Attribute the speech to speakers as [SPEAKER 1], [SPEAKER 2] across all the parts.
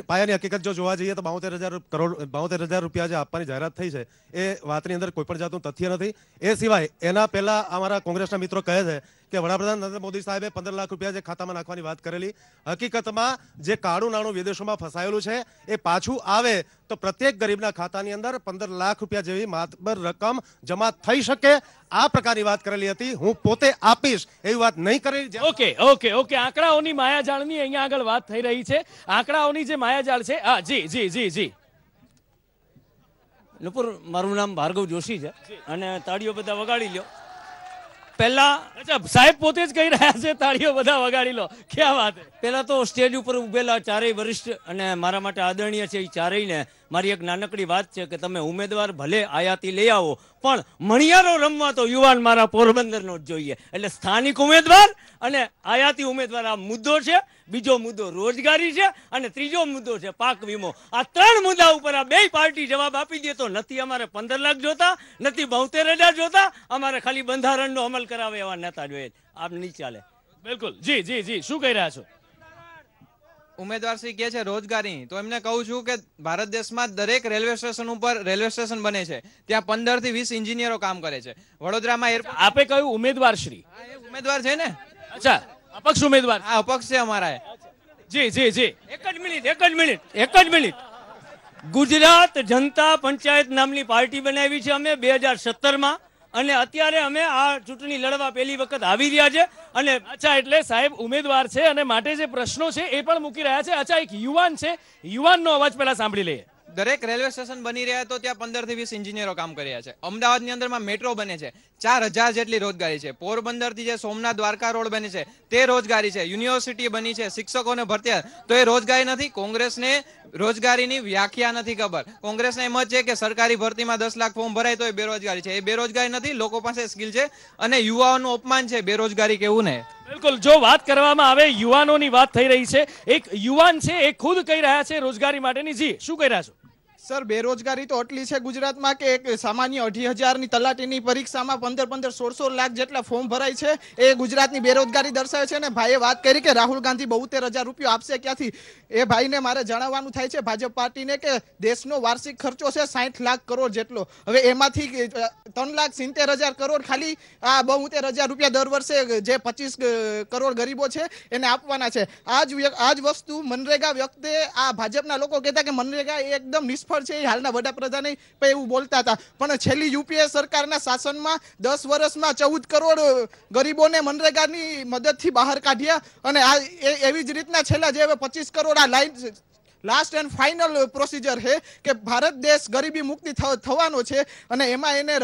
[SPEAKER 1] પાયાની હકીકત જો જોવા જઈએ તો 72,000 રૂપિયા જે આપવાની જાહેરાત થઈ છે એ વાતની અંદર કોઈ પણ જાતનું તથ્ય નથી. એ સિવાય એના પહેલા અમારા કોંગ્રેસના મિત્રો કહે છે કે વડાપ્રધાન નરેન્દ્ર મોદી સાહેબે 15 લાખ રૂપિયા જે ખાતામાં નાખવાની વાત કરેલી, હકીકતમાં જે કાળું નાણું વિદેશોમાં ફસાયેલું છે એ પાછું આવે તો પ્રત્યેક ગરીબના ખાતાની અંદર 15 લાખ રૂપિયા જેવી માતબર રકમ જમા થઈ શકે, આ પ્રકારની વાત કરેલી હતી. હું પોતે આપીશ એવી વાત નહીં કરેલી.
[SPEAKER 2] ઓકે ઓકે ઓકે, આંકડાઓની માયાજાળની અહીંયા આગળ વાત થઈ રહી છે. આંકડાઓની જે માયાજાળ છે, હા જી જી જી જી.
[SPEAKER 3] નુપુર, મારું નામ ભાર્ગવ જોશી છે અને તાળીઓ બધા વગાડી લ્યો. પહેલા
[SPEAKER 2] અચ્છા, સાહેબ પોતે જ કહી રહ્યા છે તાળીઓ બધા વગાડી લો, ક્યાં વાત.
[SPEAKER 3] પહેલા તો સ્ટેજ ઉપર ઉભેલા ચારેય વરિષ્ઠ અને મારા માટે આદરણીય છે એ ચારેયને મારી એક નાનકડી વાત છે કે તમે ઉમેદવાર ભલે આયાતી લઈ આવો પણ મણિયારો રમવા તો યુવાન મારા પોરબંદરનો જ જોઈએ. એટલે સ્થાનિક ઉમેદવાર અને આયાતી ઉમેદવાર આ મુદ્દો છે. બીજો મુદ્દો રોજગારી છે અને ત્રીજો મુદ્દો છે પાક વીમો. આ ત્રણ મુદ્દા ઉપર આ બે પાર્ટી જવાબ આપી દે તો નથી અમારે 15 લાખ જોતા, નથી 72,000 જોતા, અમારે ખાલી બંધારણનો અમલ કરાવે એવા નેતા જોઈએ. આમ નહીં ચાલે.
[SPEAKER 2] બિલકુલ. જી જી જી, શું કહી રહ્યા છો?
[SPEAKER 4] ઉમેદવાર શ્રી કહે છે રોજગારી, તો એમને કહું છું કે ભારત દેશમાં દરેક રેલવે સ્ટેશન ઉપર રેલવે સ્ટેશન બને છે, ત્યાં 15 થી 20 એન્જિનિયરો કામ કરે છે. વડોદરામાં
[SPEAKER 2] આપે કહ્યું ઉમેદવાર શ્રી?
[SPEAKER 4] ઉમેદવાર છે ને.
[SPEAKER 2] અચ્છા, અપક્ષ ઉમેદવાર?
[SPEAKER 4] હા, અપક્ષ છે અમારા.
[SPEAKER 2] જી જી જી.
[SPEAKER 3] એક જ મિનિટ. ગુજરાત જનતા પંચાયત નામની પાર્ટી બનાવી છે અમે 2017માં અને અત્યારે અમે આ ચૂંટણી લડવા પહેલી વખત આવી રહ્યા છે. અને
[SPEAKER 2] અચ્છા, એટલે સાહેબ ઉમેદવાર છે અને માટે જે પ્રશ્નો છે એ પણ મૂકી રહ્યા છે. અચ્છા, એક યુવાન છે, યુવાનનો અવાજ પહેલા સાંભળી લઈએ.
[SPEAKER 4] દરેક રેલવે સ્ટેશન બની રહ્યા તો ત્યાં 15 થી 20 એન્જિનિયરો કામ કરી રહ્યા છે. અમદાવાદની અંદરમાં મેટ્રો બને છે, 4,000 જેટલી રોજગારી છે. પોરબંદરથી જે સોમનાથ દ્વારકા રોડ બને છે તે રોજગારી છે. યુનિવર્સિટી બની છે, શિક્ષકોને ભરતી, તો એ રોજગારી નથી. કોંગ્રેસને રોજગારીની વ્યાખ્યા નથી ખબર. કોંગ્રેસને એમ જ છે કે સરકારી ભરતીમાં 10 લાખ ફોર્મ ભરાય તો એ બેરોજગારી છે. એ બેરોજગારી નથી, લોકો પાસે સ્કિલ છે અને યુવાઓનું અપમાન છે બેરોજગારી કેવું ને.
[SPEAKER 2] બિલકુલ. જો વાત કરવામાં આવે યુવાનોની વાત થઈ રહી છે, એક યુવાન છે એ ખુદ કહી રહ્યા છે રોજગારી માટેની. જી, શું કહી રહ્યા છો?
[SPEAKER 5] સર, બેરોજગારી તો એટલી છે ગુજરાતમાં કે એક સામાન્ય 2,500ની તલાટીની પરીક્ષામાં 15-16 લાખ જેટલા ફોર્મ ભરાય છે. એ ગુજરાતની બેરોજગારી દર્શાવે છે. ને ભાઈએ વાત કરી કે રાહુલ ગાંધી 72,000 રૂપિયા આપશે ક્યાંથી. એ ભાઈને મારે જણાવવાનું થાય છે ભાજપ પાર્ટીને કે દેશનો વાર્ષિક ખર્ચો છે 60 લાખ કરોડ જેટલો. હવે એમાંથી 3,70,000 કરોડ ખાલી આ 72,000 રૂપિયા દર વર્ષે જે 25 કરોડ ગરીબો છે એને આપવાના છે. આ જ વસ્તુ મનરેગા વ્યક્તે આ ભાજપના લોકો કહેતા કે મનરેગા એકદમ નિષ્ફળ છે. હાલના વડાપ્રધાને પણ એવું બોલતા હતા. પણ છેલ્લી યુપીએ સરકારના શાસનમાં 10 વર્ષમાં 14 કરોડ ગરીબોને મનરેગાની મદદથી બહાર કાઢ્યા. અને આ એવી જ રીતના છેલ્લા જે 25 કરોડ આ લાસ્ટ એન્ડ ફાઇનલ પ્રોસિજર છે કે ભારત દેશ ગરીબી મુક્તિ થવાનો છે. અને એમાં એને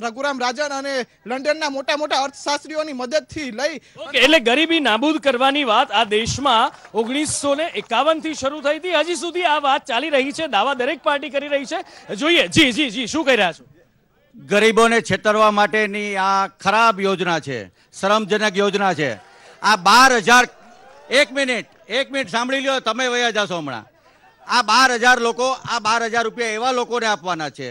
[SPEAKER 5] રઘુરામ રાજન અને લંડનના મોટા મોટા અર્થશાસ્ત્રીઓની મદદથી લઈ.
[SPEAKER 2] એટલે ગરીબી નાબૂદ કરવાની વાત આ દેશમાં 1951 થી શરૂ થઈ હતી. હજી સુધી આ વાત ચાલી રહી છે. દાવા દરેક પાર્ટી કરી રહી છે. જોઈએ. જી જી જી, શું કહી રહ્યા છો?
[SPEAKER 6] ગરીબોને છેતરવા માટેની આ ખરાબ યોજના છે, શરમજનક યોજના છે. આ 12,000, એક મિનિટ સાંભળી લ્યો, તમે વયા જશો હમણાં. આ 12,000 લોકો, આ 12,000 રૂપિયા એવા લોકોને આપવાના છે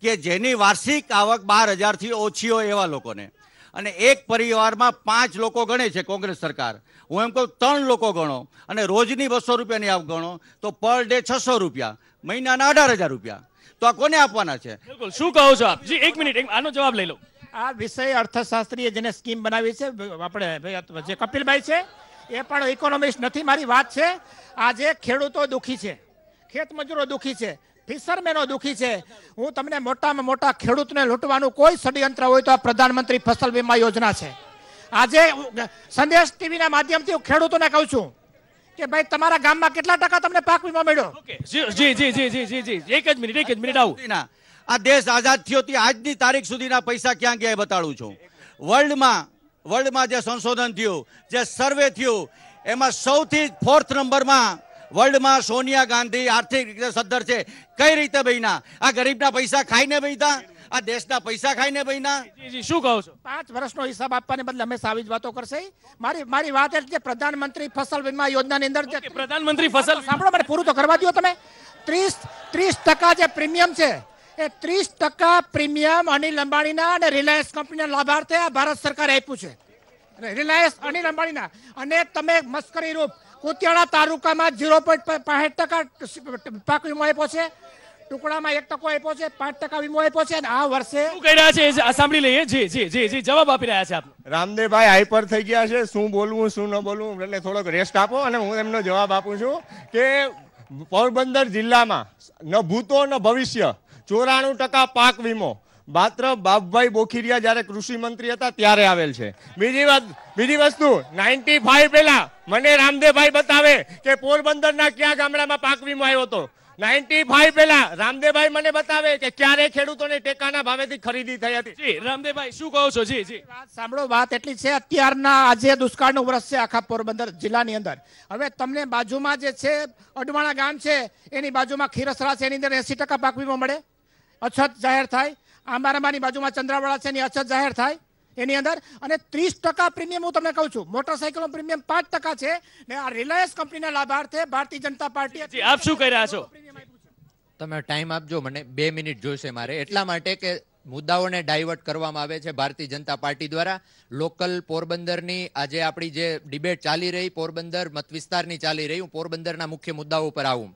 [SPEAKER 6] કે જેની વાર્ષિક આવક 12,000 થી ઓછી હોય એવા લોકોને. અને એક પરિવારમાં 5 લોકો ગણે છે કોંગ્રેસ સરકાર. હું એમ કહું 3 લોકો ગણો અને રોજની 200 રૂપિયાની આવક ગણો તો પર ડે 600 રૂપિયા, મહિનાના 18,000 રૂપિયા. તો આ કોને આપવાના છે?
[SPEAKER 2] બિલકુલ. શું કહો છો આપ? જી, એક મિનિટ, આનો જવાબ લઈ લો.
[SPEAKER 7] આ વિષય અર્થશાસ્ત્રીએ જેને સ્કીમ બનાવી છે આપણે જે કપિલભાઈ છે એ પણ ઇકોનોમિસ્ટ નથી. મારી વાત છે, આજે ખેડૂતો દુઃખી છે, ખેત મજૂરો દુઃખી છે, ફિશરમેનો દુઃખી છે. હું તમને મોટામાં મોટા ખેડૂતને લૂંટવાનું કોઈ ષડયંત્ર હોય તો આ પ્રધાનમંત્રી ફસલ વીમા યોજના છે. આજે સંદેશ ટીવીના માધ્યમથી હું ખેડૂતોને કહું છું કે ભાઈ તમારા ગામમાં કેટલા ટકા તમને પાક વીમા મળ્યો?
[SPEAKER 2] જી જી જી જી જી જી, એક જ મિનિટ આવું.
[SPEAKER 6] આ દેશ આઝાદ થયો આજની તારીખ સુધીના પૈસા ક્યાં ગયા બતાડું છું. વર્લ્ડમાં જે સંશોધન થયું, જે સર્વે થયું, એમાં સૌથી 4th નંબરમાં વર્લ્ડમાં સોનિયા ગાંધી આર્થિક રીતે સદ્ધર છે. કઈ રીતે બન્યા? આ ગરીબના પૈસા ખાઈને બન્યા, આ દેશના પૈસા ખાઈને બન્યા.
[SPEAKER 2] શું કહો છો?
[SPEAKER 7] 5 વર્ષનો હિસાબ આપવાને બદલે હંમેશા આવી જ વાતો કરશે. મારી વાત એટલે પ્રધાનમંત્રી ફસલ વીમા યોજનાની અંદર જે
[SPEAKER 2] પ્રધાનમંત્રી ફસલ,
[SPEAKER 7] સાંભળો, મને પૂરું તો કરવા દો તમે. 30% જે પ્રીમિયમ છે એ 30% પ્રીમિયમ અનિલ અંબાણીના અને રિલાયન્સ કંપનીના લાભાર્થે આ ભારત સરકારે આપ્યું છે. રિલાયન્સ અનિલ અંબાણીના. અને તમે મસ્કરી રૂપ કુતિયાણા તાલુકામાં 0.65% પાક વીમો આપ્યો છે, ટુકડામાં 1% આપ્યો છે, 5% વીમો આપ્યો છે, અને આ વર્ષે
[SPEAKER 2] શું કહી રહ્યા છે એ સાંભળી લઈએ. જી જી જી જી જવાબ આપી રહ્યા છે આપ.
[SPEAKER 8] રામદેવભાઈ હાઈપર થઈ ગયા છે, શું બોલવું શું ન બોલવું, એટલે થોડોક રેસ્ટ આપો અને હું એમનો જવાબ આપું છું કે પોરબંદર જિલ્લામાં ન ભૂતો ન ભવિષ્ય 94% પાક વીમો માત્ર બાપભાઈ બોખીરિયા જ્યારે કૃષિ મંત્રી હતા ત્યારે આવેલ છે. બીજી વસ્તુ 95 પહેલા મને રામદેવભાઈ બતાવે કે પોરબંદરના કયા ગામડામાં પાક વીમો આવ્યો હતો. 95 પહેલા રામદેવભાઈ મને બતાવે કે ક્યારે ખેડૂતોને ટેકાના ભાવેથી ખરીદી થઈ હતી.
[SPEAKER 2] જી રામદેવભાઈ શું કહો છો? જી જી
[SPEAKER 7] વાત સાંભળો. વાત એટલી છે, અત્યારના આજે દુષ્કાળનું વર્ષ છે આખા પોરબંદર જિલ્લાની અંદર. હવે તમને બાજુમાં જે છે અડવાણા ગામ છે એની બાજુમાં ખીરસરા છે, એની અંદર 80% પાક વીમો મળે, અછત જાહેર થાય. આંબારામાની બાજુમાં ચંદ્રાવાળા છે, એની અછત જાહેર થાય એની અંદર, અને 30% પ્રીમિયમ હું તમને કહું છું. મોટરસાયકલનો પ્રીમિયમ 5% છે, ને આ રિલાયન્સ કંપનીના લાભાર્થે ભારતીય જનતા પાર્ટી.
[SPEAKER 2] આપ શું કહી રહ્યા છો?
[SPEAKER 9] તમે ટાઈમ આપજો, મને 2 મિનિટ જોઈશે મારે, એટલા માટે કે મુદ્દાઓને ડાયવર્ટ કરવામાં આવે છે ભારતીય જનતા પાર્ટી દ્વારા. લોકલ પોરબંદરની આજે આપણી જે ડિબેટ ચાલી રહી, પોરબંદર મત વિસ્તારની ચાલી રહી, હું પોરબંદરના મુખ્ય મુદ્દાઓ ઉપર આવું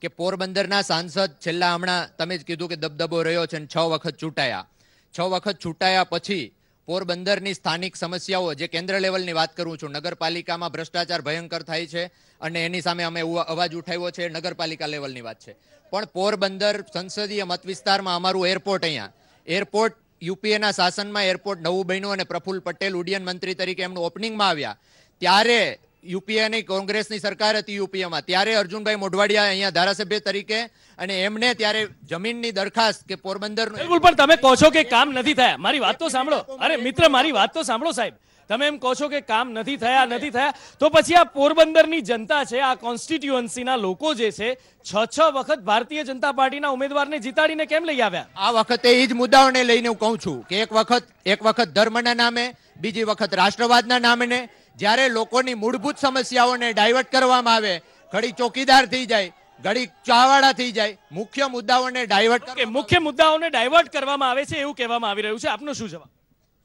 [SPEAKER 9] કે પોરબંદરના સાંસદ છેલ્લા હમણાં તમે જ કીધું કે દબદબો રહ્યો છે, 6 વખત ચૂંટાયા. 6 વખત ચૂંટાયા પછી પોરબંદરની સ્થાનિક સમસ્યાઓ, જે કેન્દ્ર લેવલની વાત કરું છું, નગરપાલિકામાં ભ્રષ્ટાચાર ભયંકર થાય છે અને એની સામે અમે અવાજ ઉઠાવ્યો છે, નગરપાલિકા લેવલની વાત છે. પણ પોરબંદર સંસદીય મત વિસ્તારમાં અમારું એરપોર્ટ, અહીંયા એરપોર્ટ યુપીએના શાસનમાં એરપોર્ટ નવું બન્યું અને પ્રફુલ્લ પટેલ ઉડ્ડયન મંત્રી તરીકે એમનું ઓપનિંગમાં આવ્યા ત્યારે યુપીએની કોંગ્રેસની સરકાર હતી યુપીએમાં, ત્યારે અર્જુનભાઈ મોઢવાડિયા અહીંયા ધારાસભ્ય તરીકે, અને એમને ત્યારે જમીનની દરખાસ્ત કે પોરબંદર.
[SPEAKER 2] બિલકુલ, પણ તમે કહો છો કે કામ નથી થયા. મારી વાત તો સાંભળો. અરે મિત્ર, મારી વાત તો સાંભળો સાહેબ. તમે એમ કહો છો કે કામ નથી થયા, તો પછી આ પોરબંદરની જનતા છે, આ કોન્સ્ટિટ્યુઅન્સીના લોકો જે છે 6 વખત ભારતીય જનતા પાર્ટીના ઉમેદવારને જીતાડીને કેમ લઈ આવ્યા?
[SPEAKER 9] આ વખતે એ જ મુદ્દાઓને લઈને હું કહું છું કે એક વખત ધર્મના નામે, બીજી વખત રાષ્ટ્રવાદના નામે, જ્યારે લોકોની મૂળભૂત સમસ્યાઓને ડાયવર્ટ કરવામાં આવે, ઘડી ચોકીદાર થઈ જાય, ઘડી ચાવાડા થઈ જાય, મુખ્ય મુદ્દાઓને
[SPEAKER 2] ડાયવર્ટ કરવામાં આવે છે એવું કહેવામાં આવી રહ્યું છે. આપનો શું જવાબ?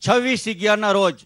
[SPEAKER 6] 26/11 રોજ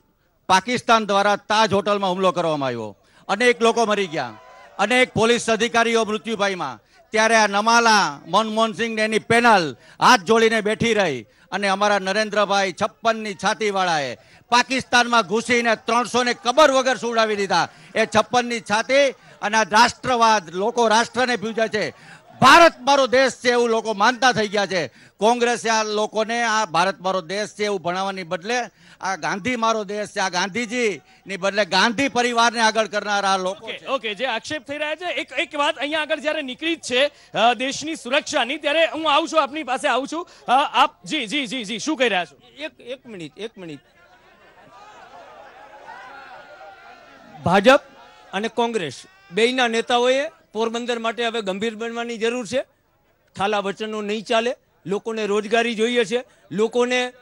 [SPEAKER 6] પાકિસ્તાન દ્વારા તાજ હોટલમાં હુમલો કરવામાં આવ્યો, અનેક લોકો મરી ગયા, અનેક પોલીસ અધિકારીઓ મૃત્યુ પામ્યા. ત્યારે આ નમાલા મનમોહનસિંહ ને એની પેનલ હાથ જોડીને બેઠી રહી અને અમારા નરેન્દ્રભાઈ 56ની છાતીવાળાએ પાકિસ્તાનમાં ઘૂસીને 300 ને કબર વગર સુવડાવી દીધા. એ 56ની છાતી અને આ રાષ્ટ્રવાદ, લોકો રાષ્ટ્રને પૂજે છે, ભારત મારો દેશ છે એવું લોકો માનતા થઈ ગયા છે. કોંગ્રેસે આ લોકોને આ ભારત મારો દેશ છે એવું ભણાવવાની બદલે આ ગાંધી મારો દેશ છે, આ ગાંધીજી ની બદલે ગાંધી પરિવારને આગળ કરનારા લોકો.
[SPEAKER 2] ઓકે, જે આક્ષેપ થઈ રહ્યા છે, એક વાત અહીંયા આગળ જ્યારે નીકળી જ છે દેશની સુરક્ષાની, ત્યારે હું આવું છું, આપની પાસે આવું છું. આપ જી જી જી જી શું કહી રહ્યા છો?
[SPEAKER 3] એક મિનિટ. ભાજપ અને કોંગ્રેસ બેયના નેતાઓએ પોરબંદર માટે હવે ગંભીર બનવાની જરૂર છે. ખાલા વચનો નહીં ચાલે. લોકોને રોજગારી જોઈએ છે, લોકોને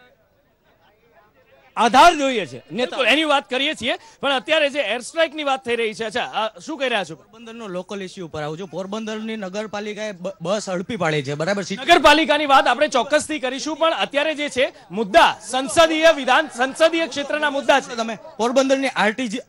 [SPEAKER 3] આધાર જોઈએ છે.
[SPEAKER 2] એની વાત કરીએ છીએ, પણ અત્યારે જે એર સ્ટ્રાઇક ની વાત થઈ રહી છે, અચ્છા શું કહી રહ્યા છો?
[SPEAKER 10] પોરબંદરનો લોકલ ઇસ્યુ ઉપર આવું છું. પોરબંદરની નગરપાલિકાએ બસ ઝડપી પાડી છે, બરાબર.
[SPEAKER 2] નગરપાલિકાની વાત આપણે ચોક્કસથી કરીશું, પણ અત્યારે જે છે મુદ્દા સંસદીય ક્ષેત્રના મુદ્દા છે.
[SPEAKER 10] તમે પોરબંદરની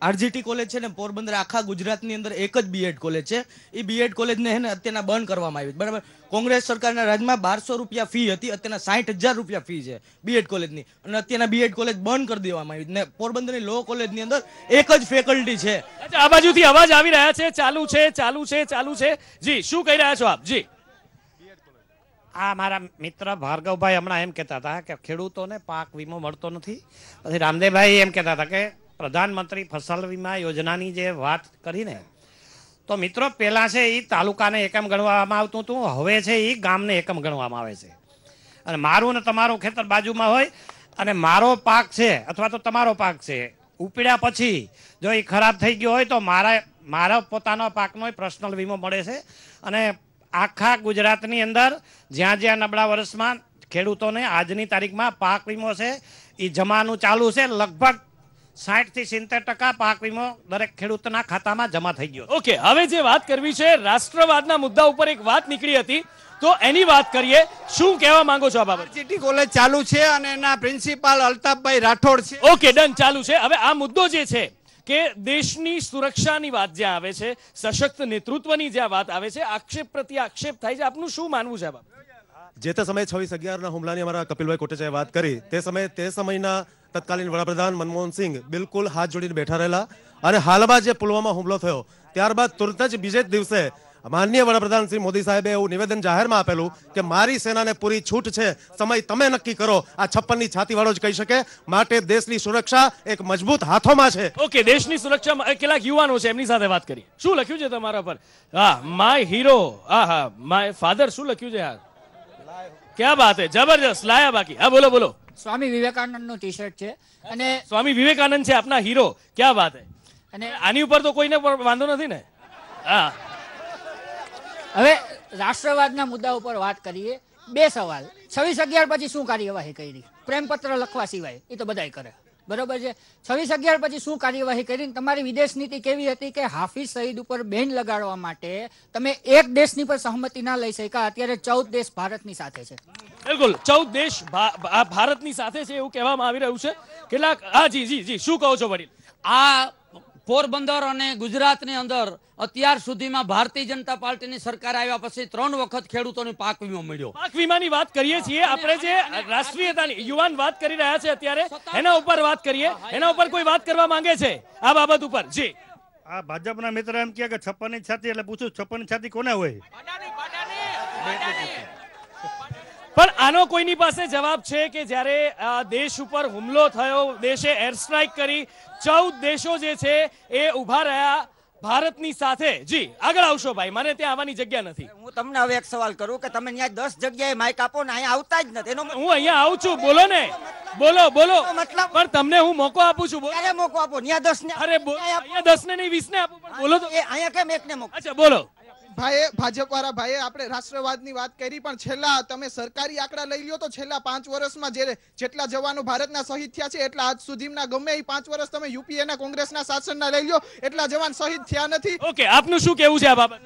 [SPEAKER 10] આરજીટી કોલેજ છે ને, પોરબંદર આખા ગુજરાતની અંદર એક જ બીએડ કોલેજ છે. એ બીએડ કોલેજને અત્યારના બંધ કરવામાં આવી, બરાબર. કોંગ્રેસ સરકારના રાજમાં 1200 રૂપિયા ફી હતી, અત્યારના 60,000 રૂપિયા ફી છે બીએડ કોલેજની, અને અત્યારના બીએડ કોલેજ બંધ કરી દેવામાં આવી. ને પોરબંદરની લો કોલેજની અંદર એક જ ફેકલ્ટી છે.
[SPEAKER 2] આ બાજુથી અવાજ આવી રહ્યા છે, ચાલુ છે. જી શું કહી રહ્યા છો આપ? જી,
[SPEAKER 7] આ મારા મિત્ર ભાર્ગવભાઈ હમણાં એમ કહેતા હતા કે ખેડૂતોને પાક વીમો મળતો નથી. પછી રામદેવભાઈ એમ કહેતા હતા કે પ્રધાનમંત્રી ફસલ વીમા યોજનાની જે વાત કરીને, તો મિત્રો પહેલાં છે એ તાલુકાને એકમ ગણવામાં આવતું હતું, હવે છે એ ગામને એકમ ગણવામાં આવે છે. અને મારું ને તમારું ખેતર બાજુમાં હોય અને મારો પાક છે અથવા તો તમારો પાક છે, ઉપડ્યા પછી જો એ ખરાબ થઈ ગયો હોય તો મારા પોતાનો પાકનો પર્સનલ વીમો મળે છે. અને આખા ગુજરાતની અંદર જ્યાં નબળા વર્ષમાં ખેડૂતોને આજની તારીખમાં પાક વીમો છે એ જમાનું ચાલુ છે. લગભગ 60 થી 70% પાક વીમો દરેક ખેડૂતના ખાતામાં જમા થઈ ગયો.
[SPEAKER 2] ઓકે, હવે જે વાત કરવી છે રાષ્ટ્રવાદના મુદ્દા ઉપર એક વાત નીકળી હતી, તો એની વાત કરીએ. શું કહેવા માંગો છો આ બાબત?
[SPEAKER 11] આરજીટી કોલેજ ચાલુ છે અને એના પ્રિન્સિપાલ અલ્તાફભાઈ રાઠોડ છે.
[SPEAKER 2] ઓકે, ડન, ચાલુ છે. હવે આ મુદ્દો જે છે કે દેશની સુરક્ષાની વાત જ્યાં આવે છે, સશક્ત નેતૃત્વની જ્યાં વાત આવે છે, આક્ષેપ પ્રત્યે આક્ષેપ થાય છે. આપનું શું માનવું છે?
[SPEAKER 1] જે તે સમયે 26/11ના હુમલાની અમારા કપિલભાઈ કોટેચાએ વાત કરી, તે સમયના તત્કાલીન વડાપ્રધાન મનમોહન સિંહ બિલકુલ હાથ જોડીને બેઠા રહેલા. અને હાલમાં જે પુલવામા હુમલો થયો ત્યારબાદ તુરંત જ બીજે જ દિવસે માનનીય વડાપ્રધાન શ્રી મોદી સાહેબે એવું નિવેદન જાહેરમાં આપેલું કે મારી સેનાને પૂરી છૂટ છે, સમય તમે નક્કી કરો. આ 56ની છાતીવાળો જ કહી શકે. માટે દેશની સુરક્ષા એક મજબૂત હાથોમાં છે.
[SPEAKER 2] ઓકે, દેશની સુરક્ષા કેટલાક યુવાનો છે, એમની સાથે વાત કરીએ. શું લખ્યું છે તમારા પર? હા, માય હીરો, હા માય ફાધર, શું લખ્યું છે યાર? ક્યાં વાત હે, જબરજસ્ત લાયા. બાકી હા, બોલો બોલો.
[SPEAKER 11] સ્વામી વિવેકાનંદ નું ટી શર્ટ છે અને
[SPEAKER 2] સ્વામી વિવેકાનંદ છે આપના હીરો. ક્યાં વાત હે. અને આની ઉપર તો કોઈને વાંધો નથી ને? હા,
[SPEAKER 11] હવે રાષ્ટ્રવાદના મુદ્દા ઉપર વાત કરીએ. બે સવાલ. 26/11 પછી શું કાર્યવાહી કરી? પ્રેમપત્ર લખવા સિવાય એ તો બધાય કરે, બરોબર છે. 26/11 પછી શું કાર્યવાહી કરી? તમારી વિદેશ નીતિ કેવી હતી કે હાફિઝ સઈદ ઉપર બેન લગાડવા માટે તમે એક દેશની પર સહમતિ ના લઈ શક્યા? અત્યારે 14 દેશ ભારતની સાથે છે.
[SPEAKER 2] બિલકુલ, 14 દેશ ભારતની સાથે છે એવું કહેવામાં આવી રહ્યું છે. કેટલાક હા જી શું કહો છો વડીલ?
[SPEAKER 3] આ પોરબંદર અને ગુજરાતની અંદર અત્યાર સુધીમાં ભારતીય જનતા પાર્ટીની સરકાર આવ્યા પછી 3 વખત ખેડૂતોને પાક વીમો મળ્યો.
[SPEAKER 2] પાક વીમાની વાત કરીએ છીએ આપણે, જે રાષ્ટ્રીયતાની યુવાન વાત કરી રહ્યા છે અત્યારે, એના ઉપર વાત કરીએ. એના ઉપર કોઈ વાત કરવા માંગે છે આ બાબત ઉપર? જી,
[SPEAKER 12] આ ભાજપના મિત્ર એમ કહે કે 56ની છાતી, એટલે પૂછું 56ની છાતી કોને હોય?
[SPEAKER 2] પણ આનો કોઈની પાસે જવાબ છે કે જ્યારે દેશ ઉપર હુમલો થયો, દેશે એર સ્ટ્રાઇક કરી, 14 દેશો જે છે એ ઉભા રહ્યા ભારતની સાથે. જી, આગળ આવશો ભાઈ, મને ત્યાં આવવાની જગ્યા નથી.
[SPEAKER 13] હું તમને હવે એક સવાલ કરું કે તમે ત્યાં 10 જગ્યાએ માઇક આપો ને અહીંયા આવતા જ નથી.
[SPEAKER 2] હું અહીંયા આવું છું, બોલો ને, બોલો. મતલબ પણ તમને હું મોકો આપું છું.
[SPEAKER 13] ક્યારે મોકો આપો? ત્યાં 10 ને.
[SPEAKER 2] અરે અહીંયા 10 ને નહીં 20 ને આપું, પણ બોલો તો.
[SPEAKER 13] અહીંયા કેમ એકને મોકો?
[SPEAKER 2] અચ્છા, બોલો.
[SPEAKER 5] ભાજપ વાળા ભાઈએ આપણે રાષ્ટ્રવાદની વાત કરી, પણ છેલ્લા તમે સરકારી આંકડા લઈ લ્યો તો છેલ્લા 5 વર્ષમાં જેટલા જવાનો ભારતના શહીદ થયા છે એટલા આજ સુધીના ગમે એ 5 વર્ષ તમે યુપીએના કોંગ્રેસના શાસનના લઈ લ્યો, એટલા જવાન શહીદ થયા નથી.
[SPEAKER 2] ઓકે, આપનું શું કહેવું છે આ બાબત?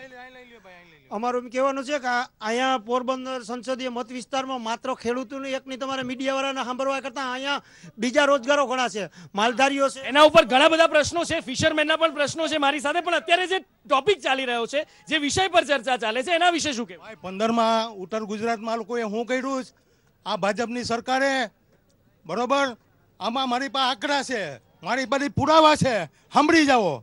[SPEAKER 12] અમારું એમ કહેવાનું છે કે અહીંયા પોરબંદર સંસદીય મત વિસ્તારમાં માત્ર ખેડૂતોની એકની તમારે મીડિયાવાળાને સાંભળવા કરતા અહીંયા બીજા રોજગારો ઘણા છે, માલધારીઓ છે,
[SPEAKER 2] એના ઉપર ઘણા બધા પ્રશ્નો છે, ફિશરમેનના પણ પ્રશ્નો છે મારી સાથે. પણ અત્યારે જે ટોપિક ચાલી રહ્યો છે, જે વિષય પર ચર્ચા ચાલે છે, એના વિશે શું કહેવાય?
[SPEAKER 12] 15માં ઉત્તર ગુજરાતમાં લોકોએ શું કર્યું? આ ભાજપની સરકારે, બરોબર, આમાં મારી પાસે આંકડા છે, મારી પાસે પુરાવા છે, સાંભળી જાઓ.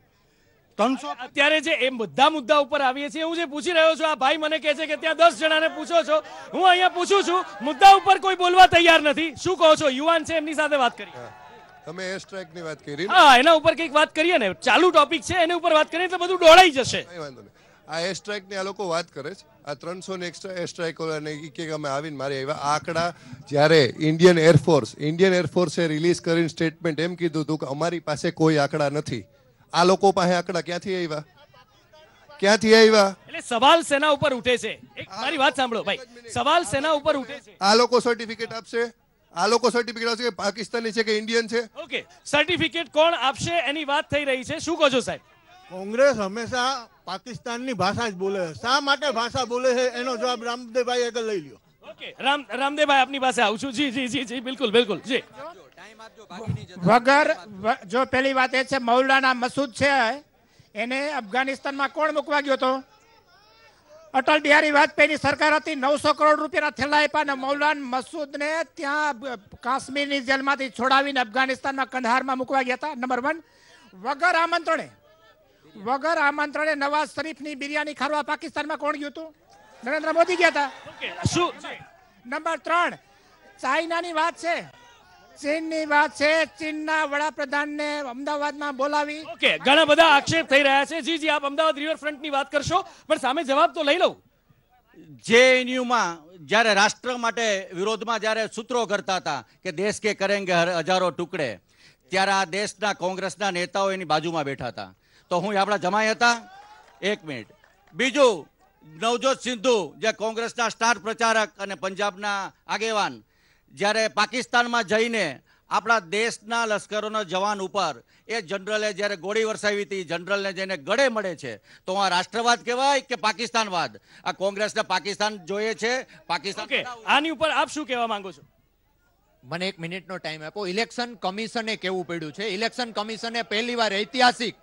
[SPEAKER 2] અત્યારે જે એ બધા મુદ્દા ઉપર આવીએ છીએ, હું જે પૂછી રહ્યો છું, આ ભાઈ મને કહે છે કે ત્યાં 10 જણાને પૂછો છો, હું અહીંયા પૂછું છું, મુદ્દા ઉપર કોઈ બોલવા તૈયાર નથી. શું કહો છો? યુવાન છે, એમની સાથે વાત કરી.
[SPEAKER 14] તમે એર સ્ટ્રાઇકની વાત કરી,
[SPEAKER 2] હા, એના ઉપર કંઈક વાત કરીએ ને, ચાલુ ટોપિક છે, એના ઉપર વાત કરીએ એટલે બધું ડોળાઈ જશે.
[SPEAKER 14] કઈ વાંધો નહીં. આ એર સ્ટ્રાઇકની આ લોકો વાત કરે છે, આ 300 ને એક્સ્ટ્રા એર સ્ટ્રાઇક કે અમે આવીને મારી આવ્યા. આ આંકડા જ્યારે ઇન્ડિયન એરફોર્સે રિલીઝ કરીને સ્ટેટમેન્ટ એમ કીધું હતું કે અમારી પાસે કોઈ આંકડા નથી. આ લોકો પાસે આંકડા ક્યાંથી આવ્યા?
[SPEAKER 2] એટલે સવાલ સેના ઉપર ઉઠે છે. એક મારી વાત સાંભળો ભાઈ, સવાલ સેના ઉપર ઉઠે છે.
[SPEAKER 14] આ લોકો સર્ટિફિકેટ આપશે, કે પાકિસ્તાની છે કે ઇન્ડિયન છે?
[SPEAKER 2] ઓકે, સર્ટિફિકેટ કોણ આપશે એની વાત થઈ રહી છે. શું કહો છો સાહેબ?
[SPEAKER 12] કોંગ્રેસ હંમેશા પાકિસ્તાનની ભાષા જ બોલે. શા માટે ભાષા બોલે છે એનો જવાબ રામદેવભાઈ આગળ લઈ લ્યો.
[SPEAKER 2] ઓકે, રામદેવભાઈ આપની પાસે આવું છું. જી, બિલકુલ જી.
[SPEAKER 7] વગર જો પેલી વાત એ છે, મૌલાના મસૂદ છે, એને અફઘાનિસ્તાનમાં કોણ મૂકવા ગયો હતો? અટલ બિહારી વાજપેયીની સરકાર હતી, 900 કરોડ રૂપિયાના થેલા આપ્યા ને મૌલાના મસૂદને ત્યાં કાશ્મીરની જેલમાંથી છોડાવીને અફઘાનિસ્તાનમાં કંદહારમાં મૂકવા ગયા હતા. નંબર 1. વગર આમંત્રણે નવાઝ શરીફની બિરયાની ખાવા પાકિસ્તાનમાં કોણ ગયું હતું? નરેન્દ્ર મોદી ગયા હતા. નંબર 3, ચાઇનાની વાત છે, ચીનની વાત છે, ચીનના વડાપ્રધાનને અમદાવાદમાં બોલાવી.
[SPEAKER 2] ઓકે, ઘણા બધા આક્ષેપ થઈ રહ્યા છે. જી, આપ અમદાવાદ રિવરફ્રન્ટની વાત કરશો, પણ સામે જવાબ તો લઈ લઉં.
[SPEAKER 6] જેએનયુમાં જ્યારે રાષ્ટ્ર માટે વિરોધમાં જ્યારે સૂત્રો કરતા હતા કે દેશ કે કરેંગે હજારો ટુકડે, ત્યારે આ દેશના કોંગ્રેસના નેતાઓ એની બાજુમાં બેઠા હતા. તો હું આપણા જમાઈ હતા. 1 મિનિટ. બીજું, નવજોત સિદ્ધુ જે કોંગ્રેસના સ્ટાર પ્રચારક અને પંજાબના આગેવાન, જ્યારે પાકિસ્તાનમાં જઈને આપણા દેશના લશ્કરોના જવાન ઉપર એ જનરલે જ્યારે ગોળી વરસાવી હતી, જનરલને જઈને ગળે મળે છે, તો આ રાષ્ટ્રવાદ કહેવાય કે પાકિસ્તાનવાદ? આ કોંગ્રેસને પાકિસ્તાન જોઈએ છે, પાકિસ્તાન.
[SPEAKER 2] આની ઉપર આપ શું કહેવા માંગો છો?
[SPEAKER 9] મને 1 મિનિટનો ટાઈમ આપો. ઇલેક્શન કમિશને કેવું પડ્યું છે, ઇલેક્શન કમિશને પહેલીવાર ઐતિહાસિક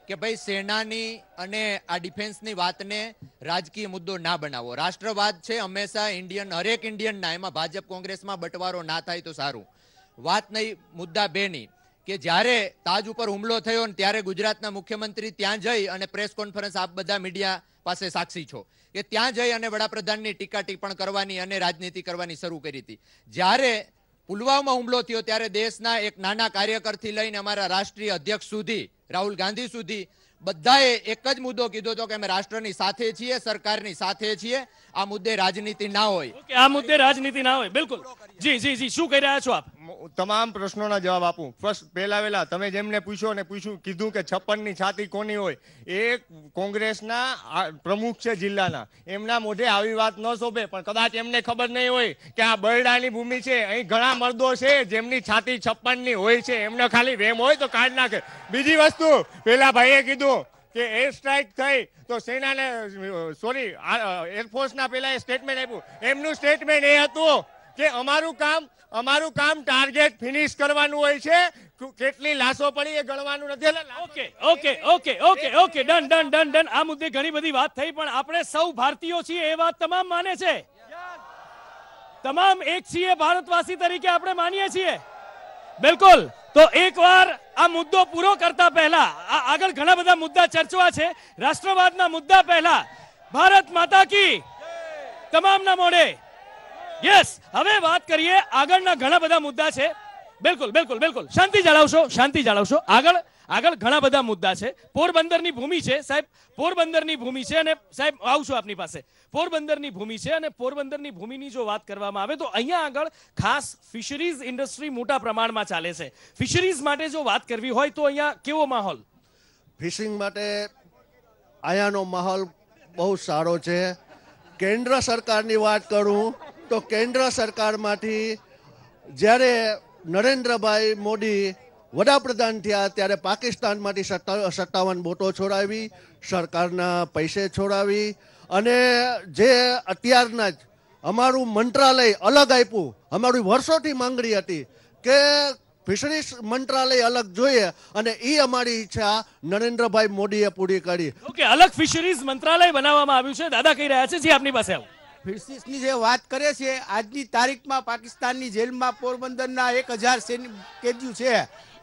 [SPEAKER 9] કે ભાઈ સેનાની અને આ ડિફેન્સની વાતને રાજકીય મુદ્દો ના બનાવો. રાષ્ટ્રવાદ છે હંમેશા હરેક ઇન્ડિયનના, એમાં ભાજપ કોંગ્રેસમાં બટવારો ના થાય તો સારું. વાત નહીં મુદ્દા બેની કે જ્યારે તાજ ઉપર હુમલો થયો ને ત્યારે ગુજરાતના મુખ્યમંત્રી ત્યાં જઈ અને પ્રેસ કોન્ફરન્સ આપ બધા મીડિયા પાસે સાક્ષી છો કે ત્યાં જઈ અને વડાપ્રધાનની ટીકા ટિપ્પણ કરવાની અને રાજનીતિ કરવાની શરૂ કરી હતી. જ્યારે પુલવામા હુમલો થયો ત્યારે દેશના એક નાના કાર્યકરથી લઈને અમારા રાષ્ટ્રીય અધ્યક્ષ સુધી, રાહુલ ગાંધી સુધી બધાએ એક જ મુદ્દો કીધો હતો કે અમે રાષ્ટ્રની સાથે છીએ, સરકારની સાથે છીએ, આ મુદ્દે રાજનીતિ ના હોય.
[SPEAKER 2] આ મુદ્દે રાજનીતિ ના હોય. બિલકુલ. જી જી જી, શું કહી રહ્યા છો આપ?
[SPEAKER 8] તમામ પ્રશ્નોના જવાબ આપું. ફર્સ્ટ પહેલા તમે જેમને પૂછ્યું કીધું કે 56 ની છાતી કોની હોય, એ કોંગ્રેસના પ્રમુખ છે જિલ્લાના, એમના મોઢે આવી વાત ન શોભે, પણ કદાચ એમને ખબર નહીં હોય કે આ બરડાની ભૂમિ છે, અહીં ઘણા મર્દો છે જેમની છાતી 56 ની હોય છે, એમને ખાલી વેમ હોય તો કાઢ નાખે. બીજી વસ્તુ, પેલા ભાઈએ કીધું કે એર સ્ટ્રાઇક થઈ તો સેનાને એરફોર્સના પેલા સ્ટેટમેન્ટ આપ્યું, એમનું સ્ટેટમેન્ટ એ હતું કે અમારું કામ ટાર્ગેટ ફિનિશ કરવાનું હોય છે, કેટલી લાશો પડી એ ગણવાનું નથી.
[SPEAKER 2] Okay done. આ મુદ્દે ઘણી બધી વાત થઈ, પણ આપણે સૌ ભારતીયો છીએ એ વાત તમામ માને છે, તમામ એક છીએ, ભારતવાસી તરીકે આપણે માનીએ છીએ. બિલકુલ. તો એકવાર આ મુદ્દો પૂરો કરતા પહેલા આગળ ઘણા બધા મુદ્દા ચર્ચવા છે. રાષ્ટ્રવાદના મુદ્દા પહેલા ભારત માતા કી તમામના મોઢે યસ. હવે વાત કરીએ, આગળના ઘણા બધા મુદ્દા છે. બિલકુલ. શાંતિ જાળવશો. આગળ ઘણા બધા મુદ્દા છે. પોરબંદરની ભૂમિ છે સાહેબ, પોરબંદરની ભૂમિ છે, અને સાહેબ આવશું આપની પાસે. પોરબંદરની ભૂમિ છે, અને પોરબંદરની ભૂમિની જો વાત કરવામાં આવે તો અહીંયા આગળ ખાસ ફિશરીઝ ઇન્ડસ્ટ્રી મોટા પ્રમાણમાં ચાલે છે. ફિશરીઝ માટે જો વાત કરવી હોય તો અહીંયા કેવો માહોલ?
[SPEAKER 15] ફિશિંગ માટે અહીંયાનો માહોલ બહુ સારો છે. કેન્દ્ર સરકારની વાત કરું તો કેન્દ્ર સરકારમાંથી જ્યારે નરેન્દ્રભાઈ મોદી વડાપ્રધાન થયા ત્યારે પાકિસ્તાનમાંથી 57 બોટો છોડાવી, સરકારના પૈસે છોડાવી, અને જે અત્યારના જ અમારું મંત્રાલય અલગ આપ્યું. અમારી વર્ષોથી માંગણી હતી કે ફિશરીઝ મંત્રાલય અલગ જોઈએ, અને એ અમારી ઈચ્છા નરેન્દ્રભાઈ મોદીએ પૂરી કરી.
[SPEAKER 2] ઓકે, અલગ ફિશરીઝ મંત્રાલય બનાવવામાં આવ્યું છે. દાદા કહી રહ્યા છે, જી આપની પાસે આવો.
[SPEAKER 16] ફિશરીઝની જે વાત કરે છે, આજની તારીખમાં પાકિસ્તાનની જેલમાં પોરબંદરના 1000 કેદીઓ છે,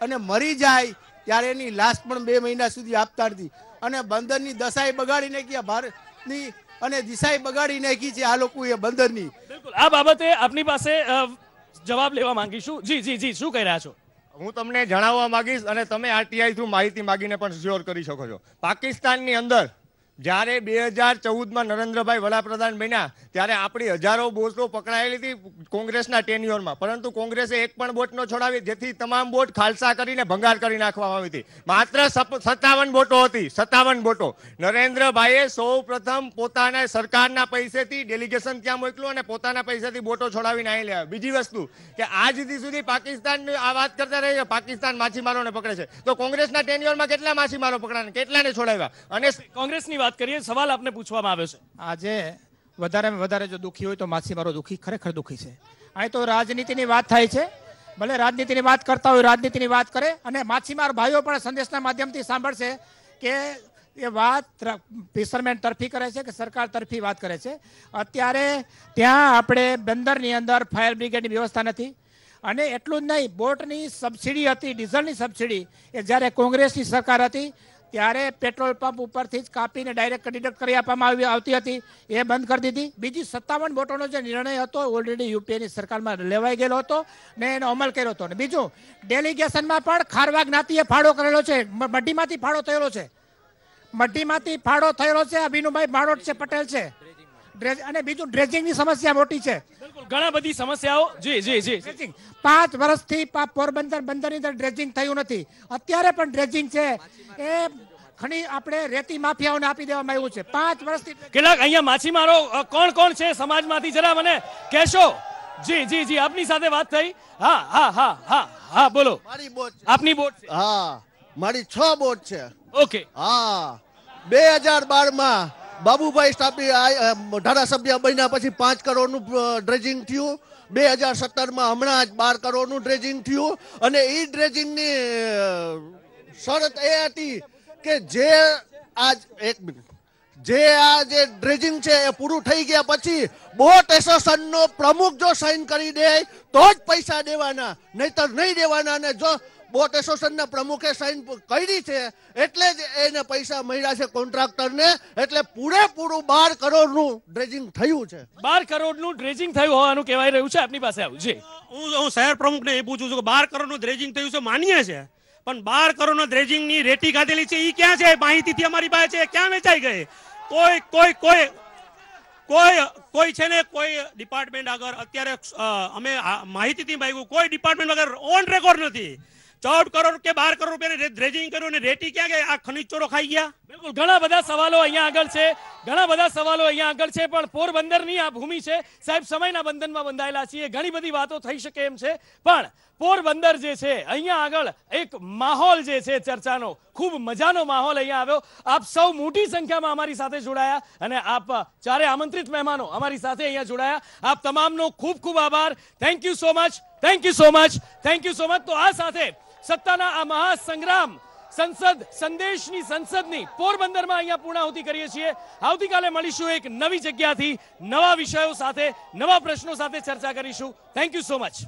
[SPEAKER 16] અને મરી જાય ત્યારે એની લાશ પણ 2 મહિના સુધી આપતા નથી, અને બંદરની દશાએ બગાડી નાખી ભારતની, અને દિશાએ બગાડી નાખી છે આ લોકો એ બંદરની.
[SPEAKER 2] બિલકુલ. આ બાબતે આપની પાસે જવાબ લેવા માંગીશું. જી શું કહી રહ્યા છો?
[SPEAKER 8] હું તમને જણાવવા માંગીશ, અને તમે આરટીઆઈ થ્રુ માહિતી માંગીને પણ શ્યોર કરી શકો છો. પાકિસ્તાનની અંદર જ્યારે 2014માં નરેન્દ્રભાઈ વડાપ્રધાન બન્યા ત્યારે આપણી હજારો બોટો પકડાયેલી હતી કોંગ્રેસના ટેન્યુઅરમાં, પરંતુ કોંગ્રેસે એક પણ બોટ ન છોડાવી, જેથી તમામ બોટ ખાલસા કરીને ભંગાર કરી નાખવામાં આવી હતી. માત્ર 57 બોટો હતી, 57 બોટો. નરેન્દ્રભાઈએ સૌ પ્રથમ પોતાના સરકારના પૈસેથી ડેલિગેશન ત્યાં મોકલું અને પોતાના પૈસાથી બોટો છોડાવીને અહીં લેવા. બીજી વસ્તુ કે આજ સુધી પાકિસ્તાન આ વાત કરતા રહે છે, પાકિસ્તાન માછીમારોને પકડે છે, તો કોંગ્રેસના ટેન્યુઅરમાં કેટલા માછીમારો પકડાયા, કેટલાને છોડાવ્યા? અને
[SPEAKER 2] કોંગ્રેસની વાત કરીએ, સવાલ આપને પૂછવામાં આવ્યો છે.
[SPEAKER 7] આજે વધારે જો દુઃખી હોય તો માછીમારો ખરેખર દુઃખી છે. અહીં તો રાજનીતિની વાત થાય છે, ભલે રાજનીતિની વાત કરતા હોય રાજનીતિની વાત કરે, અને માછીમાર ભાઈઓ પણ સંદેશના માધ્યમથી સાંભળશે કે એ વાત ફિશરમેન તરફી કરે છે કે સરકાર તરફી વાત કરે છે. અત્યારે ત્યાં આપણે બંદરની અંદર ફાયર બ્રિગેડની વ્યવસ્થા નથી, અને એટલું જ નહીં, બોટની સબસિડી હતી, ડીઝલની સબસિડી, એ જ્યારે કોંગ્રેસની સરકાર હતી ત્યારે પેટ્રોલ પંપ ઉપરથી જ કાપીને ડાયરેક્ટ ડિડક્ટ કરી આપવામાં આવતી હતી, એ બંધ કરી દીધી. બીજી 57 બોટોનો જે નિર્ણય હતો ઓલરેડી યુપીએની સરકારમાં લેવાઈ ગયેલો હતો ને એનો અમલ કર્યો હતો. ને બીજું, ડેલિગેશનમાં પણ ખારવા જ્ઞાતિએ ફાળો કરેલો છે, મઢીમાંથી ફાળો થયેલો છે, મઢીમાંથી ફાળો થયેલો છે. અભિનુભાઈ માળોટ છે, પટેલ છે. અને બીજું ડ્રેજિંગની સમસ્યા મોટી છે,
[SPEAKER 2] ઘણા બધી સમસ્યાઓ. જી
[SPEAKER 7] 5 વર્ષથી બંદરની અંદર ડ્રેજિંગ થયું નથી, અત્યારે પણ ડ્રેજિંગ છે. એ ઘણી આપણે રેતી માફિયાઓને આપી દેવામાં આવ્યું છે 5 વર્ષથી.
[SPEAKER 2] કેટલાક અહીંયા માછીમારો કોણ છે સમાજમાંથી, જરા મને કહેશો? જી આપની સાથે વાત થઈ. હા બોલો.
[SPEAKER 15] મારી બોટ,
[SPEAKER 2] આપની બોટ?
[SPEAKER 15] હા, મારી 6 બોટ છે.
[SPEAKER 2] ઓકે.
[SPEAKER 15] હા, 2012માં બાબુભાઈ સ્ટાફની ધારાસભ્ય બન્યા પછી 5 કરોડનું ડ્રેજિંગ થયું. 2017માં હમણાં જ 12 કરોડનું ડ્રેજિંગ થયું. અને એ ડ્રેજિંગની શરત એ હતી કે જે જે ડ્રેજિંગ છે એ પૂરું થઈ ગયા પછી બોટ એસોસિએશનનો પ્રમુખ જો સાઇન કરી દે તો જ પૈસા દેવાના, નહીતર નહીં દેવાના. અને જો બોટ એસોસિએશનના પ્રમુખે સાઇન કરી છે એટલે જ એને પૈસા મળ્યા છે કોન્ટ્રાક્ટરને. એટલે પૂરેપૂરું 12 કરોડનું ડ્રેજિંગ થયું છે.
[SPEAKER 2] 12 કરોડનું ડ્રેજિંગ થયું હોવાનું કહેવાય રહ્યું છે. આપની પાસે આવું છે.
[SPEAKER 17] હું શહેર પ્રમુખને એ પૂછું છું કે 12 કરોડનું ડ્રેજિંગ થયું છે, માન્ય છે, પણ 12 કરોડના ડ્રેજિંગની રેટી કાઢેલી છે એ ક્યાં છે? માહિતીથી અમારી પાસે છે, ક્યાં વેચાઈ ગઈ? કોઈ છે ને કોઈ ડિપાર્ટમેન્ટ આગળ અત્યારે અમે માહિતીથી માંગ્યું, કોઈ ડિપાર્ટમેન્ટ આગળ ઓન રેકોર્ડ નથી. 14 કરોડ કે 12 કરોડ રૂપિયાની ડ્રેજિંગ કર્યું અને રેટી ક્યાં ગઈ? આ ખનીજ ચોરો ખાઈ ગયા.
[SPEAKER 2] બિલકુલ ઘણા બધા સવાલો અહીંયા આગળ છે, ઘણા બધા સવાલો અહીંયા આગળ છે. પણ પોરબંદરની આ ભૂમિ છે સાહેબ, સમયના બંધનમાં બંધાયેલા છીએ, ઘણી બધી વાતો થઈ શકે એમ છે. પણ પોરબંદર જે છે અહીંયા આગળ એક માહોલ જે છે ચર્ચાનો, ખૂબ મજાનો માહોલ અહીંયા આવ્યો. આપ સૌ મોટી સંખ્યામાં અમારી સાથે જોડાયા અને આપ ચારે આમંત્રિત મહેમાનો અમારી સાથે અહીંયા જોડાયા. આપ તમામનો ખૂબ ખૂબ આભાર. Thank you so much, thank you so much, thank you so much. તો આ સાથે સત્તાના આ મહાસંગ્રામ સંસદ સંદેશની સંસદની પોરબંદરમાં અહીંયા પૂર્ણાહુતિ કરીએ છીએ. આવતીકાલે મળીશું એક નવી જગ્યાથી, નવા વિષયો સાથે, નવા પ્રશ્નો સાથે ચર્ચા કરીશું. Thank you so much.